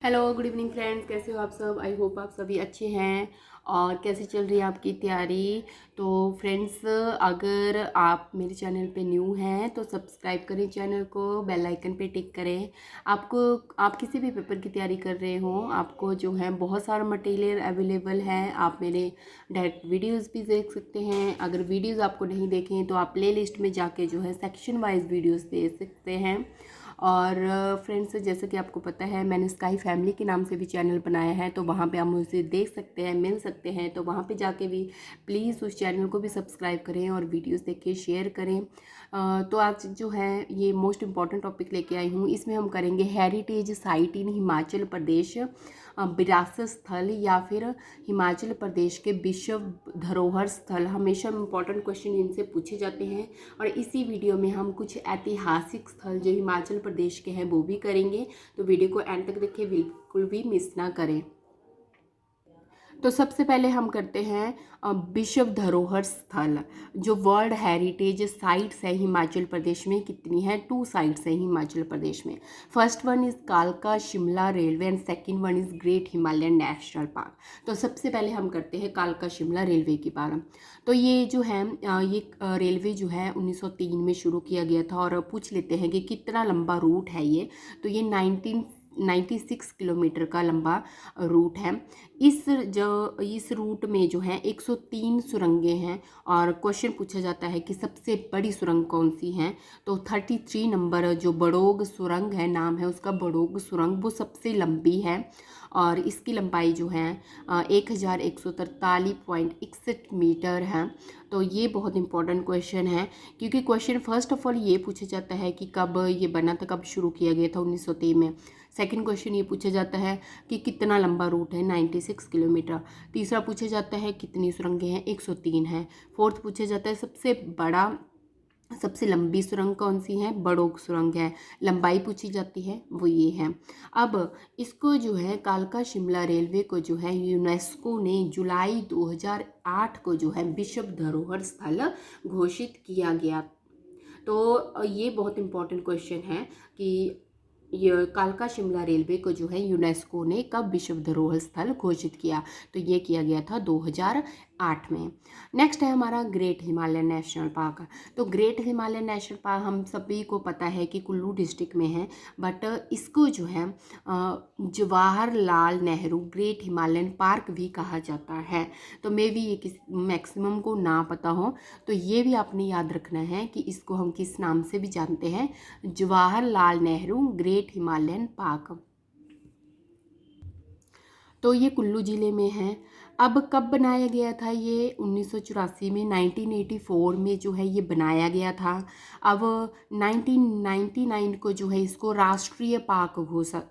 Hello good evening friends, कैसे हो आप सब। आई होप आप सभी अच्छे हैं। और कैसे चल रही है आपकी तैयारी। तो फ्रेंड्स, अगर आप मेरे चैनल पे न्यू हैं तो सब्सक्राइब करें चैनल को, बेल आइकन पे टिक करें। आप किसी भी पेपर की तैयारी कर रहे हो, आपको जो है बहुत सारा मटेरियल अवेलेबल है। आप मेरे डायरेक्ट वीडियोस भी देख सकते हैं। अगर वीडियोस आपको नहीं देखें तो आप प्ले लिस्ट में जाके जो है सेक्शन वाइज वीडियोस देख सकते हैं। और फ्रेंड्स, जैसे कि आपको पता है, मैंने स्काई फैमिली के नाम से भी चैनल बनाया है, तो वहाँ पे आप मुझे देख सकते हैं, मिल सकते हैं। तो वहाँ पे जाके भी प्लीज़ उस चैनल को भी सब्सक्राइब करें और वीडियोस देख के शेयर करें। तो आज जो है ये मोस्ट इम्पॉर्टेंट टॉपिक लेके आई हूँ। इसमें हम करेंगे हेरिटेज साइट इन हिमाचल प्रदेश, विरासत स्थल या फिर हिमाचल प्रदेश के विश्व धरोहर स्थल। हमेशा इम्पॉर्टेंट क्वेश्चन इनसे पूछे जाते हैं। और इसी वीडियो में हम कुछ ऐतिहासिक स्थल जो हिमाचल प्रदेश के हैं वो भी करेंगे। तो वीडियो को एंड तक देखें, बिल्कुल भी मिस ना करें। तो सबसे पहले हम करते हैं विश्व धरोहर स्थल। जो वर्ल्ड हेरिटेज साइट्स है हिमाचल प्रदेश में, कितनी है? 2 साइट्स हैं हिमाचल प्रदेश में। फर्स्ट वन इज़ कालका Shimla railway and second one is great Himalayan national park. तो सबसे पहले हम करते हैं कालका शिमला रेलवे की बात। तो ये जो है ये रेलवे जो है 1903 में शुरू किया गया था। और पूछ लेते हैं कि कितना लंबा रूट है ये। तो ये 96 किलोमीटर का लंबा रूट है। इस रूट में जो है 103 सुरंगें हैं। और क्वेश्चन पूछा जाता है कि सबसे बड़ी सुरंग कौन सी है। तो 33 नंबर जो बड़ोग सुरंग है, नाम है उसका बड़ोग सुरंग, वो सबसे लंबी है। और इसकी लंबाई जो है 1143.61 मीटर है। तो ये बहुत इंपॉर्टेंट क्वेश्चन है, क्योंकि क्वेश्चन फर्स्ट ऑफ ऑल ये पूछा जाता है कि कब ये बना था, कब शुरू किया गया था 1903 में। सेकंड क्वेश्चन ये पूछा जाता है कि कितना लंबा रूट है, 96 किलोमीटर। तीसरा पूछा जाता है कितनी सुरंगें हैं, 103 है। फोर्थ पूछा जाता है सबसे लंबी सुरंग कौन सी है, बड़ोग सुरंग है। लंबाई पूछी जाती है, वो ये है। अब इसको जो है कालका शिमला रेलवे को जो है यूनेस्को ने जुलाई 2008 को जो है विश्व धरोहर स्थल घोषित किया गया। तो ये बहुत इंपॉर्टेंट क्वेश्चन है कि ये कालका शिमला रेलवे को जो है यूनेस्को ने कब विश्व धरोहर स्थल घोषित किया। तो ये किया गया था 2008 में। नेक्स्ट है हमारा ग्रेट हिमालयन नेशनल पार्क। तो ग्रेट हिमालयन नेशनल पार्क हम सभी को पता है कि कुल्लू डिस्ट्रिक्ट में है। बट इसको जो है Jawaharlal Nehru great Himalayan park भी कहा जाता है। तो मे भी ये मैक्सिमम को ना पता हो, तो ये भी आपने याद रखना है कि इसको हम किस नाम से भी जानते हैं, Jawaharlal Nehru great Himalayan park. तो ये कुल्लू ज़िले में है। अब कब बनाया गया था ये? 1984 में, 1984 में जो है ये बनाया गया था। अब 1999 को जो है इसको राष्ट्रीय पार्क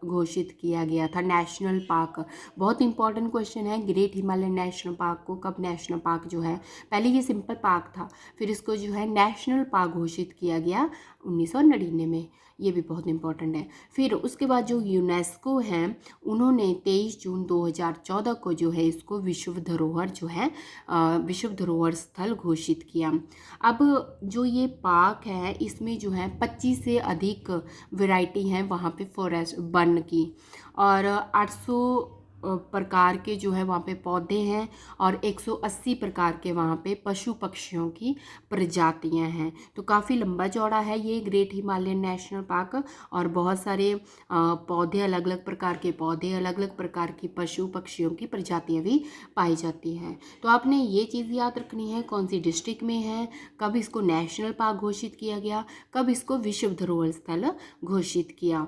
घोषित किया गया था, नेशनल पार्क। बहुत इंपॉर्टेंट क्वेश्चन है, ग्रेट हिमालयन नेशनल पार्क को कब नेशनल पार्क जो है, पहले ये सिंपल पार्क था, फिर इसको जो है नेशनल पार्क घोषित किया गया 1999 में। ये भी बहुत इंपॉर्टेंट है। फिर उसके बाद जो यूनेस्को है, उन्होंने 23 जून 2014 को जो है इसको विश्व धरोहर जो है विश्व धरोहर स्थल घोषित किया। अब जो ये पार्क है, इसमें जो है 25 से अधिक वैरायटी हैं वहाँ पे फॉरेस्ट वन की। और 800 प्रकार के जो है वहाँ पे पौधे हैं। और 180 प्रकार के वहाँ पे पशु पक्षियों की प्रजातियाँ हैं। तो काफ़ी लंबा चौड़ा है ये ग्रेट हिमालयन नेशनल पार्क। और बहुत सारे पौधे, अलग अलग प्रकार के पौधे, अलग अलग प्रकार की पशु पक्षियों की प्रजातियाँ भी पाई जाती हैं। तो आपने ये चीज़ याद रखनी है, कौन सी डिस्ट्रिक्ट में है, कब इसको नेशनल पार्क घोषित किया गया, कब इसको विश्व धरोहर स्थल घोषित किया।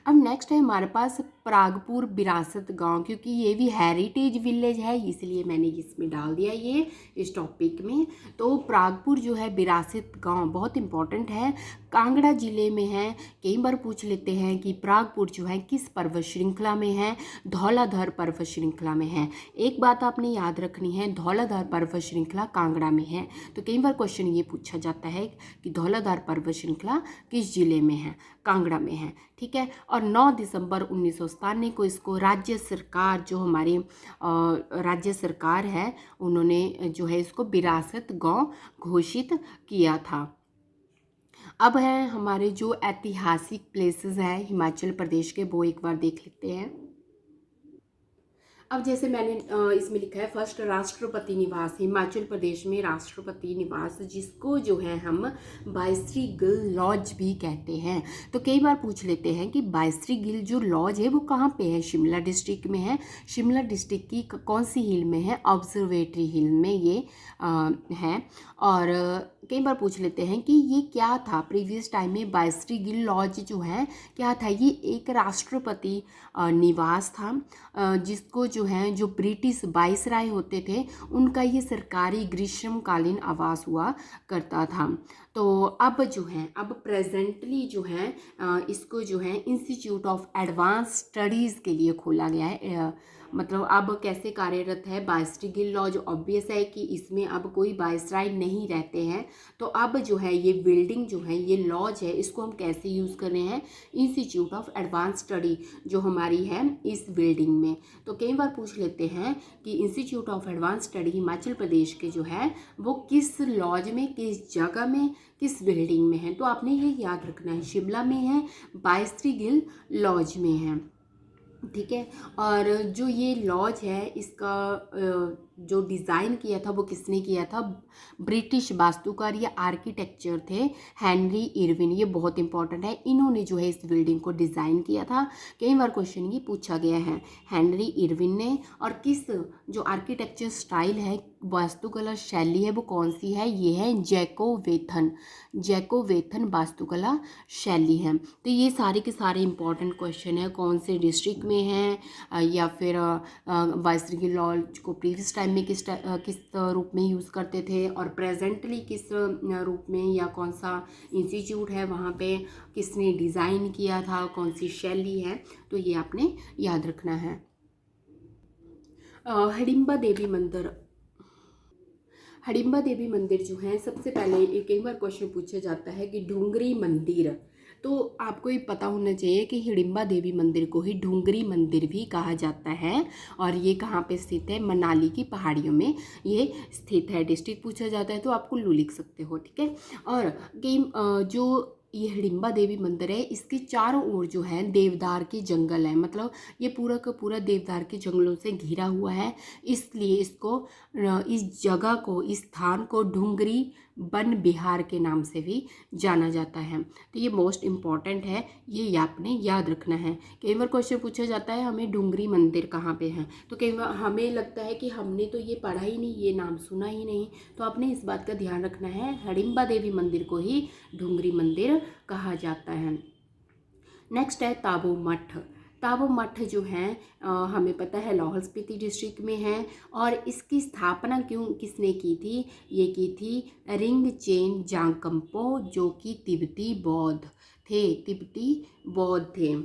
अब नेक्स्ट है हमारे पास प्रागपुर विरासत गांव, क्योंकि ये भी हेरिटेज विलेज है, इसलिए मैंने इसमें डाल दिया ये इस टॉपिक में। तो प्रागपुर जो है विरासत गांव बहुत इंपॉर्टेंट है, कांगड़ा जिले में है। कई बार पूछ लेते हैं कि प्रागपुर जो है किस पर्वत श्रृंखला में है, धौलाधर पर्वत श्रृंखला में है। एक बात आपने याद रखनी है, धौलाधर पर्वत श्रृंखला कांगड़ा में है। तो कई बार क्वेश्चन ये पूछा जाता है कि धौलाधर पर्वत श्रृंखला किस जिले में है, कांगड़ा में है, ठीक है। और 9 दिसंबर 1997 को इसको राज्य सरकार, जो हमारी राज्य सरकार है, उन्होंने जो है इसको विरासत गांव घोषित किया था। अब है हमारे जो ऐतिहासिक प्लेसेस हैं हिमाचल प्रदेश के, वो एक बार देख लेते हैं। अब जैसे मैंने इसमें लिखा है फर्स्ट राष्ट्रपति निवास, हिमाचल प्रदेश में राष्ट्रपति निवास, जिसको जो है हम बायसरी गिल लॉज भी कहते हैं। तो कई बार पूछ लेते हैं कि बायसरी गिल जो लॉज है वो कहाँ पे है, शिमला डिस्ट्रिक्ट में है। शिमला डिस्ट्रिक्ट की कौन सी हिल में है, ऑब्जर्वेटरी हिल में ये है। और कई बार पूछ लेते हैं कि ये क्या था, प्रीवियस टाइम में बायसरी गिल लॉज जो है क्या था, ये एक राष्ट्रपति निवास था, जिसको जो है जो ब्रिटिश वाइसराय होते थे उनका ये सरकारी ग्रीष्मकालीन आवास हुआ करता था। तो अब जो है अब प्रेजेंटली जो है इसको जो है इंस्टीट्यूट ऑफ एडवांस स्टडीज़ के लिए खोला गया है। मतलब अब कैसे कार्यरत है बायसरी गिल लॉज, ऑब्वियस है कि इसमें अब कोई वाइसराय नहीं रहते हैं। तो अब जो है ये बिल्डिंग जो है ये लॉज है, इसको हम कैसे यूज़ कर रहे हैं, इंस्टीट्यूट ऑफ एडवांस स्टडी जो हमारी है इस बिल्डिंग में। तो कई बार पूछ लेते हैं कि institute of advance study Himachal Pradesh के जो है वो किस लॉज में, किस जगह में, किस बिल्डिंग में है। तो आपने ये याद रखना है, शिमला में है, बायसरी गिल लॉज में है, ठीक है। और जो ये लॉज है इसका जो डिज़ाइन किया था वो किसने किया था, ब्रिटिश वास्तुकार या आर्किटेक्चर थे हेनरी इरविन, ये बहुत इंपॉर्टेंट है। इन्होंने जो है इस बिल्डिंग को डिज़ाइन किया था। कई बार क्वेश्चन ये पूछा गया है, हेनरी इरविन ने। और किस जो आर्किटेक्चर स्टाइल है, वास्तुकला शैली है, वो कौन सी है, ये है जैकोवेथन, जैकोवेथन वास्तुकला शैली है। तो ये सारे के सारे इंपॉर्टेंट क्वेश्चन है, कौन से डिस्ट्रिक्ट में है, या फिर बायसरी गिल लॉज को प्रीवियस टाइम में किस रूप में यूज़ करते थे, और प्रेजेंटली किस रूप में, या कौन सा इंस्टीट्यूट है वहाँ पे, किसने डिज़ाइन किया था, कौन सी शैली है। तो ये आपने याद रखना है। हिडिंबा देवी मंदिर, हिडिंबा देवी मंदिर जो है, सबसे पहले एक बार क्वेश्चन पूछा जाता है कि ढूंगरी मंदिर, तो आपको ये पता होना चाहिए कि हिडिंबा देवी मंदिर को ही ढूंगरी मंदिर भी कहा जाता है। और ये कहाँ पे स्थित है, मनाली की पहाड़ियों में ये स्थित है। डिस्ट्रिक्ट पूछा जाता है तो आप कुल्लू लिख सकते हो, ठीक है। और जो ये हिडिंबा देवी मंदिर है, इसके चारों ओर जो है देवदार के जंगल है, मतलब ये पूरा का पूरा देवदार के जंगलों से घिरा हुआ है। इसलिए इसको इस जगह को, इस स्थान को ढूंगरी वन विहार के नाम से भी जाना जाता है। तो ये मोस्ट इम्पॉर्टेंट है, ये आपने याद रखना है। कई बार क्वेश्चन पूछा जाता है हमें ढूंगरी मंदिर कहाँ पे है, तो कई बार हमें लगता है कि हमने तो ये पढ़ा ही नहीं, ये नाम सुना ही नहीं। तो आपने इस बात का ध्यान रखना है, हिडिंबा देवी मंदिर को ही ढूंगरी मंदिर कहा जाता है। नेक्स्ट है ताबो मठ। ताबो मठ जो है हमें पता है लाहौल स्पीति डिस्ट्रिक्ट में है। और इसकी स्थापना किसने की थी, ये की थी रिंगचेन जांगकम्पो, जो कि तिब्बती बौद्ध थे, तिब्बती बौद्ध थे।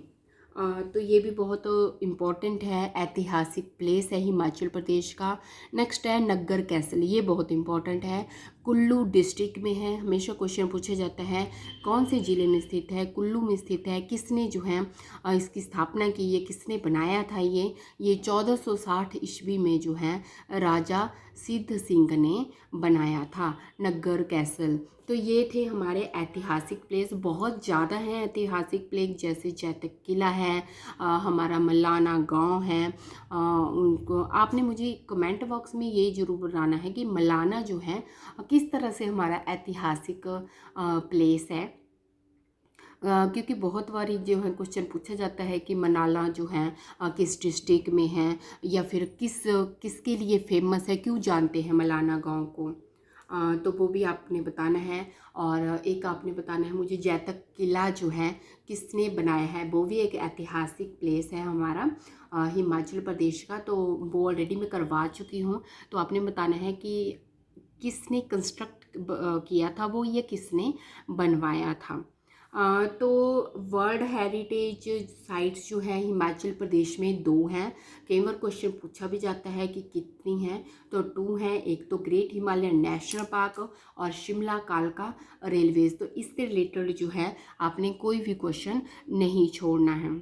तो ये भी बहुत इम्पॉर्टेंट है, ऐतिहासिक प्लेस है हिमाचल प्रदेश का। नेक्स्ट है नग्गर कैसल, ये बहुत इम्पॉर्टेंट है, कुल्लू डिस्ट्रिक्ट में है। हमेशा क्वेश्चन पूछा जाता है कौन से ज़िले में स्थित है, कुल्लू में स्थित है। किसने जो है इसकी स्थापना की, ये किसने बनाया था, ये 1460 ईस्वी में जो है राजा सिद्ध सिंह ने बनाया था नग्गर कैसल। तो ये थे हमारे ऐतिहासिक प्लेस, बहुत ज़्यादा हैं ऐतिहासिक प्लेस, जैसे चैतक किला है, हमारा मलाना गांव है। उनको आपने मुझे कमेंट बॉक्स में ये ज़रूर बताना है कि मलाना जो है किस तरह से हमारा ऐतिहासिक प्लेस है। क्योंकि बहुत बार जो है क्वेश्चन पूछा जाता है कि मनाला जो है किस डिस्ट्रिक्ट में है, या फिर किसके लिए फेमस है, क्यों जानते हैं मलाना गांव को। तो वो भी आपने बताना है। और एक आपने बताना है मुझे जैतक किला जो है किसने बनाया है, वो भी एक ऐतिहासिक प्लेस है हमारा हिमाचल प्रदेश का। तो वो ऑलरेडी मैं करवा चुकी हूँ। तो आपने बताना है कि किसने कंस्ट्रक्ट किया था वो, ये किसने बनवाया था। तो वर्ल्ड हेरिटेज साइट्स जो है हिमाचल प्रदेश में 2 हैं। कई बार क्वेश्चन पूछा भी जाता है कि कितनी हैं, तो 2 हैं। एक तो ग्रेट हिमालयन नेशनल पार्क और शिमला कालका रेलवेज। तो इससे रिलेटेड जो है आपने कोई भी क्वेश्चन नहीं छोड़ना है।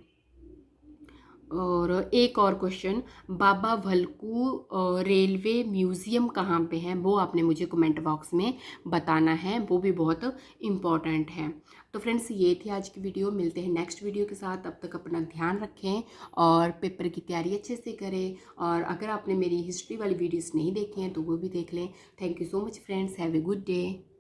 और एक और क्वेश्चन, बाबा भलकू रेलवे म्यूज़ियम कहाँ पे है, वो आपने मुझे कमेंट बॉक्स में बताना है, वो भी बहुत इम्पॉर्टेंट है। तो फ्रेंड्स ये थी आज की वीडियो, मिलते हैं नेक्स्ट वीडियो के साथ। तब तक अपना ध्यान रखें और पेपर की तैयारी अच्छे से करें। और अगर आपने मेरी हिस्ट्री वाली वीडियोस नहीं देखी हैं तो वो भी देख लें। Thank you so much friends, have a good day.